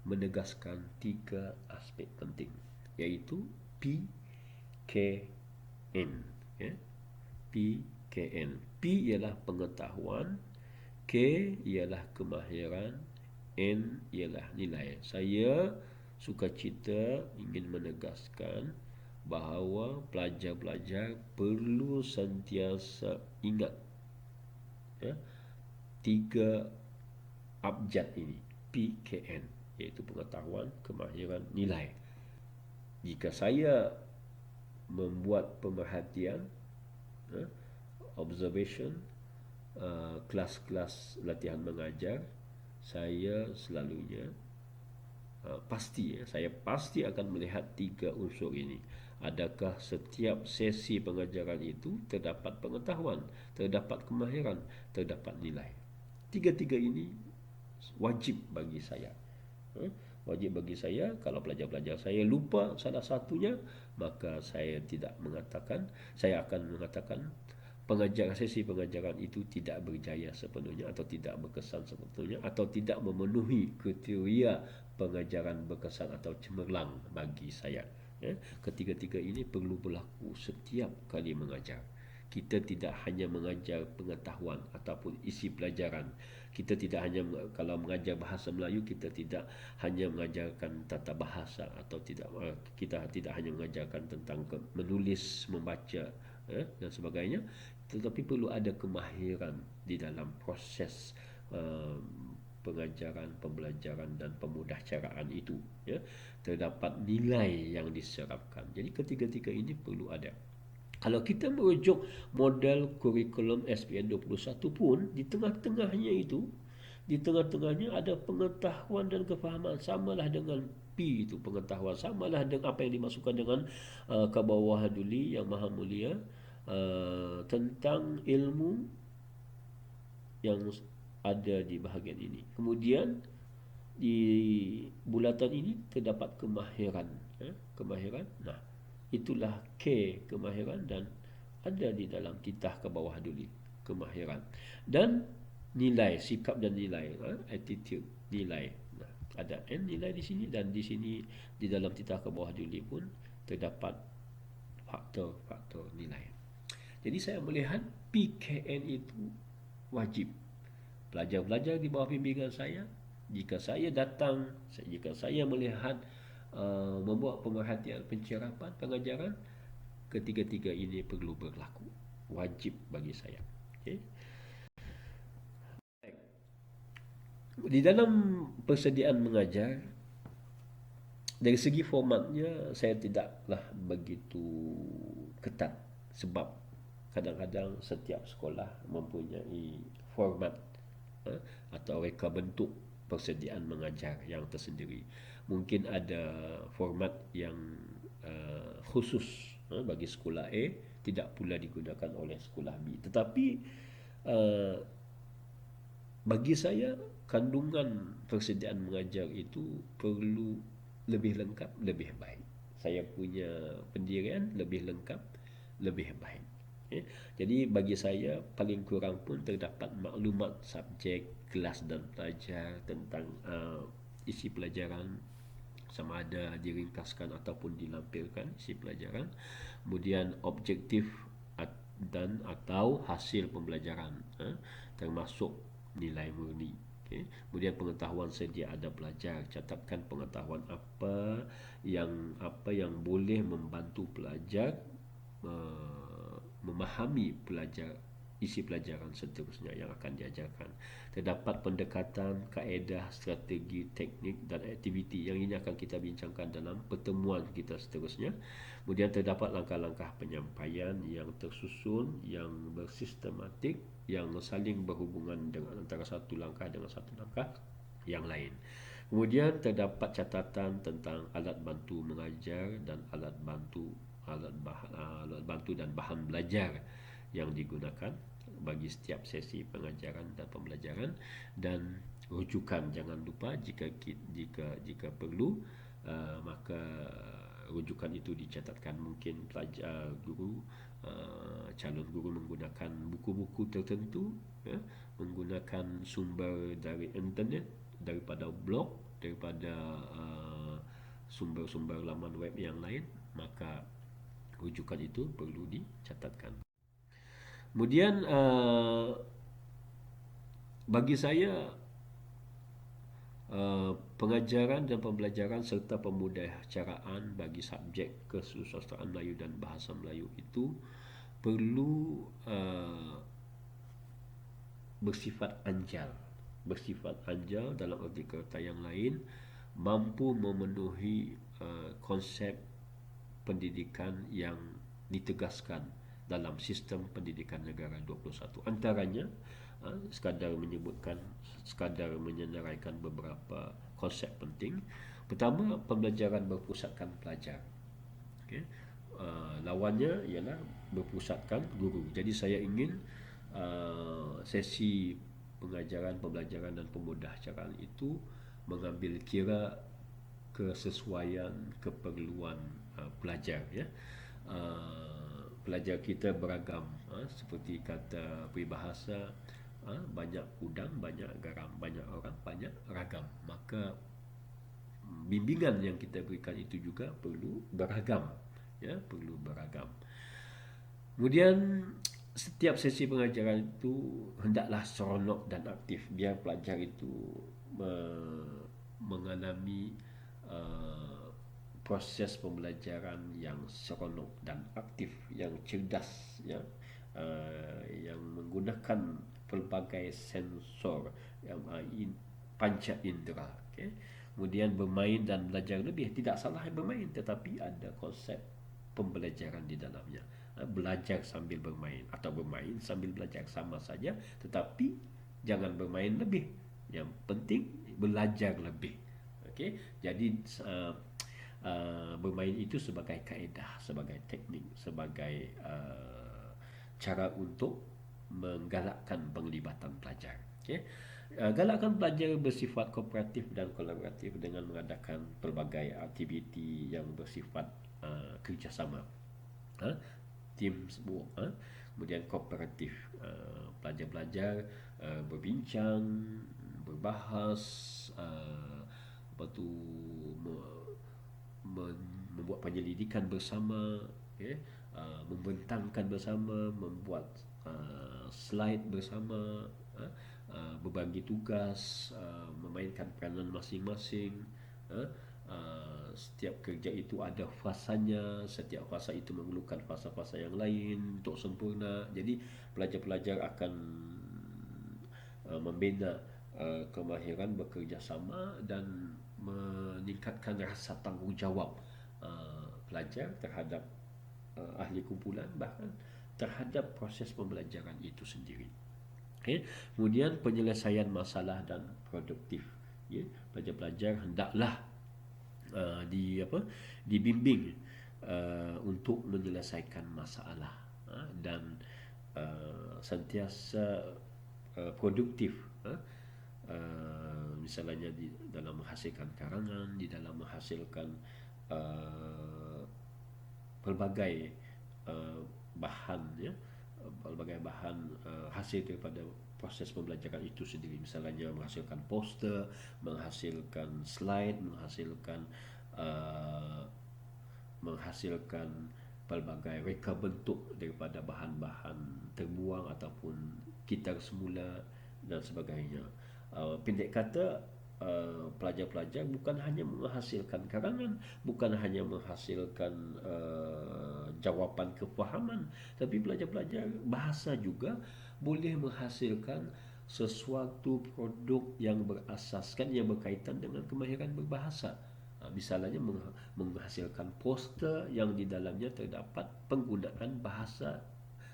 menegaskan 3 aspek penting, iaitu PKN. Ya? PKN. P ialah pengetahuan, K ialah kemahiran, N ialah nilai. Saya sukacita ingin menegaskan bahawa pelajar-pelajar perlu sentiasa ingat 3 abjad ini, PKN, iaitu pengetahuan, kemahiran, nilai. Jika saya membuat pemerhatian, observation, kelas-kelas latihan mengajar, saya selalunya saya pasti akan melihat 3 unsur ini. Adakah setiap sesi pengajaran itu terdapat pengetahuan, terdapat kemahiran, terdapat nilai? 3-3 ini wajib bagi saya. Wajib bagi saya, kalau pelajar-pelajar saya lupa salah satunya, maka saya akan mengatakan sesi pengajaran itu tidak berjaya sepenuhnya atau tidak berkesan sepenuhnya atau tidak memenuhi kriteria pengajaran berkesan atau cemerlang bagi saya. Ketiga-tiga ini perlu berlaku setiap kali mengajar. Kita tidak hanya mengajar pengetahuan ataupun isi pelajaran. Kita tidak hanya, kalau mengajar bahasa Melayu, kita tidak hanya mengajarkan tata bahasa atau kita tidak hanya mengajarkan tentang menulis, membaca dan sebagainya, tetapi perlu ada kemahiran di dalam proses uh, pengajaran, pembelajaran dan pemudahcaraan itu, ya. Terdapat nilai yang diserapkan. Jadi ketiga-tiga ini perlu ada. Kalau kita merujuk model kurikulum SPM 21 pun, di tengah-tengahnya ada pengetahuan dan kefahaman, samalah dengan P itu, pengetahuan, samalah dengan apa yang dimasukkan dengan Kabawahduli yang Maha Mulia, tentang ilmu yang ada di bahagian ini. Kemudian di bulatan ini terdapat kemahiran, kemahiran. Nah, itulah K, kemahiran, dan ada di dalam titah ke bawah dulu, kemahiran dan nilai, sikap dan nilai, attitude, nilai. Nah, ada N nilai di sini, dan di sini di dalam titah ke bawah dulu pun terdapat faktor-faktor nilai. Jadi saya melihat PKN itu wajib. Pelajar-pelajar di bawah bimbingan saya, jika saya melihat membuat pemerhatian pencerapan pengajaran, ketiga-tiga ini perlu berlaku, wajib bagi saya. Okay. Di dalam persediaan mengajar, dari segi formatnya saya tidaklah begitu ketat, sebab kadang-kadang setiap sekolah mempunyai format atau reka bentuk persediaan mengajar yang tersendiri. Mungkin ada format yang khusus bagi sekolah A, tidak pula digunakan oleh sekolah B. Tetapi bagi saya, kandungan persediaan mengajar itu perlu lebih lengkap, lebih baik. Saya punya pendirian lebih lengkap, lebih baik. Jadi bagi saya, paling kurang pun terdapat maklumat subjek, kelas dan pelajar tentang isi pelajaran, sama ada diringkaskan ataupun dilampirkan isi pelajaran. Kemudian objektif dan atau hasil pembelajaran, termasuk nilai murni. Okay. Kemudian pengetahuan sedia ada pelajar, catatkan pengetahuan apa yang boleh membantu pelajar memahami isi pelajaran seterusnya yang akan diajarkan. Terdapat pendekatan, kaedah, strategi, teknik dan aktiviti yang ini akan kita bincangkan dalam pertemuan kita seterusnya. Kemudian terdapat langkah-langkah penyampaian yang tersusun, yang bersistematik, yang saling berhubungan dengan antara satu langkah dengan satu langkah yang lain. Kemudian terdapat catatan tentang alat bantu mengajar dan alat bantu dan bahan belajar yang digunakan bagi setiap sesi pengajaran dan pembelajaran, dan rujukan. Jangan lupa, jika perlu, maka rujukan itu dicatatkan. Mungkin pelajar calon guru menggunakan buku-buku tertentu, menggunakan sumber dari internet, daripada blog, daripada sumber-sumber laman web yang lain, maka rujukan itu perlu dicatatkan. Kemudian bagi saya, pengajaran dan pembelajaran serta pemudahcaraan bagi subjek kesusastraan Melayu dan bahasa Melayu itu perlu bersifat anjal. Bersifat anjal dalam arti kata yang lain, mampu memenuhi konsep pendidikan yang ditegaskan dalam sistem pendidikan negara 21. Antaranya, sekadar menyenaraikan beberapa konsep penting. Pertama, pembelajaran berpusatkan pelajar. Okay. Lawannya ialah berpusatkan guru. Jadi saya ingin sesi pengajaran, pembelajaran dan pemudahcaraan itu mengambil kira kesesuaian keperluan pelajar, ya. Pelajar kita beragam, seperti kata peribahasa, banyak udang banyak garam, banyak orang banyak ragam. Maka bimbingan yang kita berikan itu juga perlu beragam, ya, perlu beragam. Kemudian setiap sesi pengajaran itu hendaklah seronok dan aktif, biar pelajar itu mengalami uh, proses pembelajaran yang seronok dan aktif, yang cerdas, ya, yang menggunakan pelbagai sensor, yang panca indera. Okay? Kemudian bermain dan belajar lebih, tidak salah bermain, tetapi ada konsep pembelajaran di dalamnya. Belajar sambil bermain atau bermain sambil belajar sama saja, tetapi jangan bermain lebih. Yang penting belajar lebih. Okey, jadi bermain itu sebagai kaedah, sebagai teknik, sebagai cara untuk menggalakkan penglibatan pelajar. Okey. Galakkan pelajar bersifat kooperatif dan kolaboratif dengan mengadakan pelbagai aktiviti yang bersifat kerjasama. Team work. Kemudian kooperatif, pelajar-pelajar berbincang, berbahas, lepas tu membuat penyelidikan bersama, okay? Membentangkan bersama, membuat slide bersama, berbagi tugas, memainkan peranan masing-masing. Setiap kerja itu ada fasanya, setiap fasa itu memerlukan fasa-fasa yang lain untuk sempurna. Jadi pelajar-pelajar akan membina kemahiran bekerja sama dan meningkatkan rasa tanggungjawab pelajar terhadap ahli kumpulan, bahkan terhadap proses pembelajaran itu sendiri. Okay. Kemudian penyelesaian masalah dan produktif. Ya, pelajar-pelajar hendaklah dibimbing untuk menyelesaikan masalah, dan sentiasa produktif, misalnya di dalam menghasilkan karangan, di dalam menghasilkan pelbagai bahan, ya, pelbagai bahan hasil daripada proses pembelajaran itu sendiri. Misalnya menghasilkan poster, menghasilkan slide, menghasilkan pelbagai reka bentuk daripada bahan-bahan terbuang ataupun kitar semula dan sebagainya. Pendek kata, pelajar-pelajar bukan hanya menghasilkan karangan, bukan hanya menghasilkan jawapan kefahaman, tapi pelajar-pelajar bahasa juga boleh menghasilkan sesuatu produk yang berasaskan, yang berkaitan dengan kemahiran berbahasa. Misalnya menghasilkan poster yang di dalamnya terdapat penggunaan bahasa,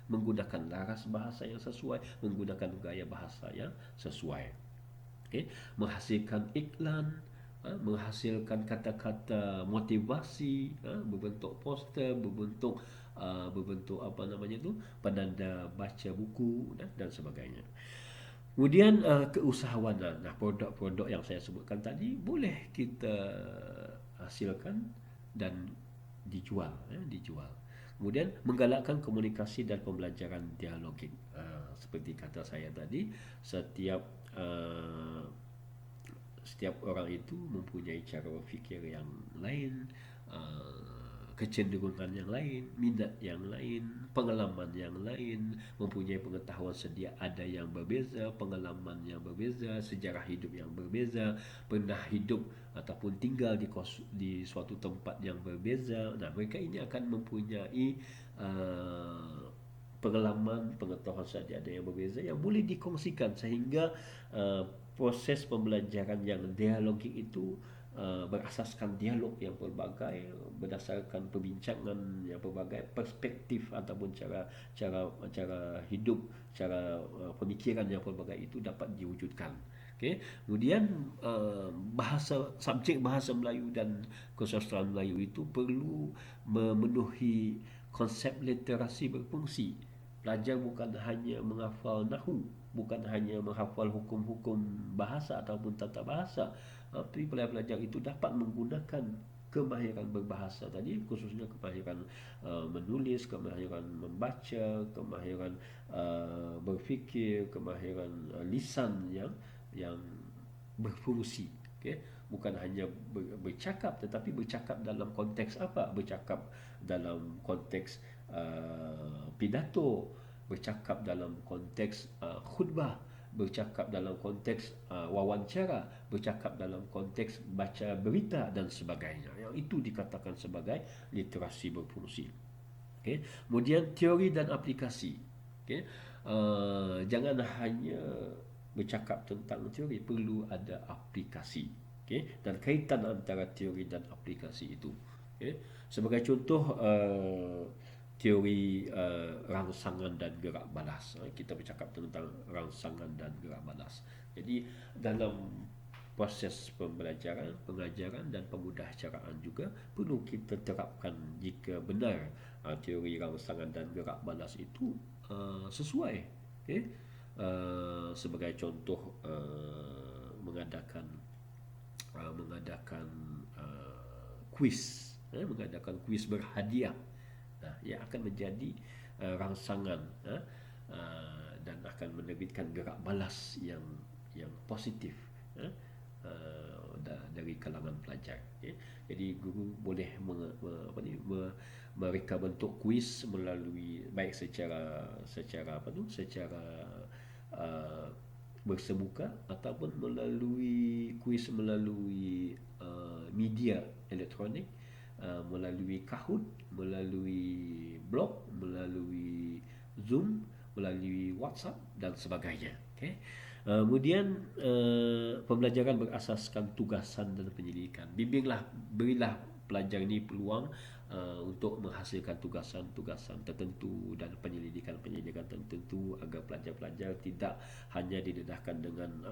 menggunakan laras bahasa yang sesuai, menggunakan gaya bahasa yang sesuai. Okay. Menghasilkan iklan, menghasilkan kata-kata motivasi, berbentuk poster, berbentuk penanda baca buku dan sebagainya. Kemudian keusahawanan. Produk-produk yang saya sebutkan tadi boleh kita hasilkan dan dijual. Kemudian menggalakkan komunikasi dan pembelajaran dialogik. Seperti kata saya tadi, setiap orang itu mempunyai cara berfikir yang lain, kecenderungan yang lain, minat yang lain, pengalaman yang lain, mempunyai pengetahuan sedia ada yang berbeza, pengalaman yang berbeza, sejarah hidup yang berbeza, pernah hidup ataupun tinggal di suatu tempat yang berbeza. Nah, mereka ini akan mempunyai pengalaman, pengetahuan sedia ada yang berbeza yang boleh dikongsikan, sehingga proses pembelajaran yang dialogik itu berasaskan dialog yang pelbagai, berdasarkan perbincangan yang pelbagai, perspektif ataupun cara hidup, cara pemikiran yang pelbagai itu dapat diwujudkan. Okay. Kemudian subjek bahasa Melayu dan kesusastraan Melayu itu perlu memenuhi konsep literasi berfungsi. Pelajar bukan hanya menghafal nahu, bukan hanya menghafal hukum-hukum bahasa ataupun tata bahasa, tapi pelajar-pelajar itu dapat menggunakan kemahiran berbahasa tadi, khususnya kemahiran menulis, kemahiran membaca, kemahiran berfikir, kemahiran lisan yang berfungsi. Okay? Bukan hanya bercakap, tetapi bercakap dalam konteks apa? Bercakap dalam konteks pidato, bercakap dalam konteks khutbah, bercakap dalam konteks wawancara, bercakap dalam konteks baca berita dan sebagainya. Yang itu dikatakan sebagai literasi berfungsi. Okay. Kemudian teori dan aplikasi. Okay. Jangan hanya bercakap tentang teori, perlu ada aplikasi. Okay. Dan kaitan antara teori dan aplikasi itu. Okay. Sebagai contoh, teori rangsangan dan gerak balas. Kita bercakap tentang rangsangan dan gerak balas. Jadi dalam proses pembelajaran, pengajaran dan pemudahcaraan juga perlu kita terapkan jika benar teori rangsangan dan gerak balas itu sesuai. Okay? Sebagai contoh, mengadakan kuis, mengadakan kuis berhadiah. Ia akan menjadi rangsangan dan akan menerbitkan gerak balas yang positif dari kalangan pelajar. Jadi guru boleh mereka bentuk kuis melalui baik secara bersemuka ataupun melalui kuis melalui media elektronik, melalui Kahoot, melalui blog, melalui Zoom, melalui WhatsApp dan sebagainya. Okay. Kemudian pembelajaran berasaskan tugasan dan penyelidikan. Berilah pelajar ini peluang untuk menghasilkan tugasan-tugasan tertentu dan penyelidikan tertentu agar pelajar-pelajar tidak hanya didedahkan dengan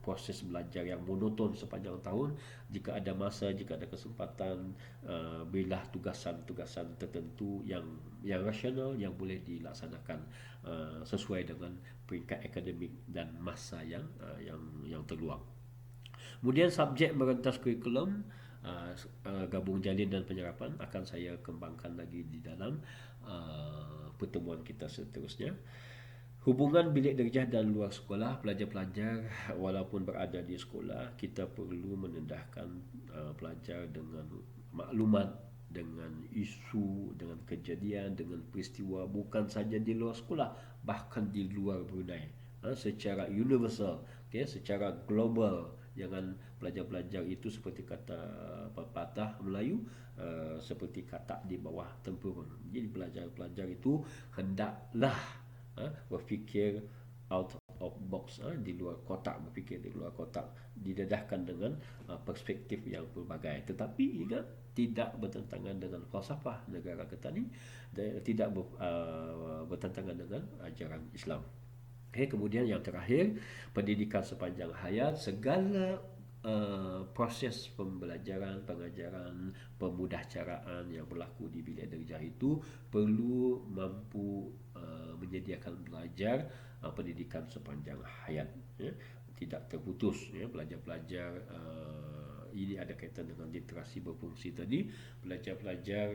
proses belajar yang monoton sepanjang tahun. Jika ada masa, jika ada kesempatan, berilah tugasan-tugasan tertentu yang rasional, yang boleh dilaksanakan sesuai dengan peringkat akademik dan masa yang terluang. Kemudian subjek merentas kurikulum, gabung jalin dan penyerapan akan saya kembangkan lagi di dalam pertemuan kita seterusnya. Hubungan bilik darjah dan luar sekolah. Pelajar-pelajar walaupun berada di sekolah, kita perlu menendahkan pelajar dengan maklumat, dengan isu, dengan kejadian, dengan peristiwa bukan saja di luar sekolah, bahkan di luar Brunei, secara universal, okay, secara global. Jangan pelajar-pelajar itu seperti kata pepatah Melayu, seperti katak di bawah tempurung. Jadi pelajar-pelajar itu hendaklah berfikir out of box, di luar kotak, berfikir di luar kotak, didedahkan dengan perspektif yang pelbagai. Tetapi ingat, tidak bertentangan dengan falsafah negara kita ni, tidak bertentangan dengan ajaran Islam. Okay, kemudian yang terakhir, pendidikan sepanjang hayat. Segala proses pembelajaran, pengajaran, pemudahcaraan yang berlaku di bilik darjah itu perlu mampu menyediakan pelajar pendidikan sepanjang hayat, tidak terputus. Pelajar-pelajar ini ada kaitan dengan literasi berfungsi tadi. Pelajar-pelajar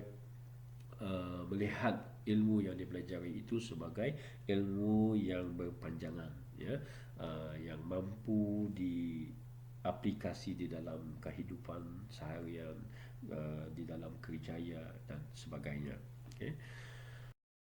melihat ilmu yang dipelajari itu sebagai ilmu yang berpanjangan, yang mampu diaplikasi di dalam kehidupan seharian, di dalam kerjaya dan sebagainya. Okay.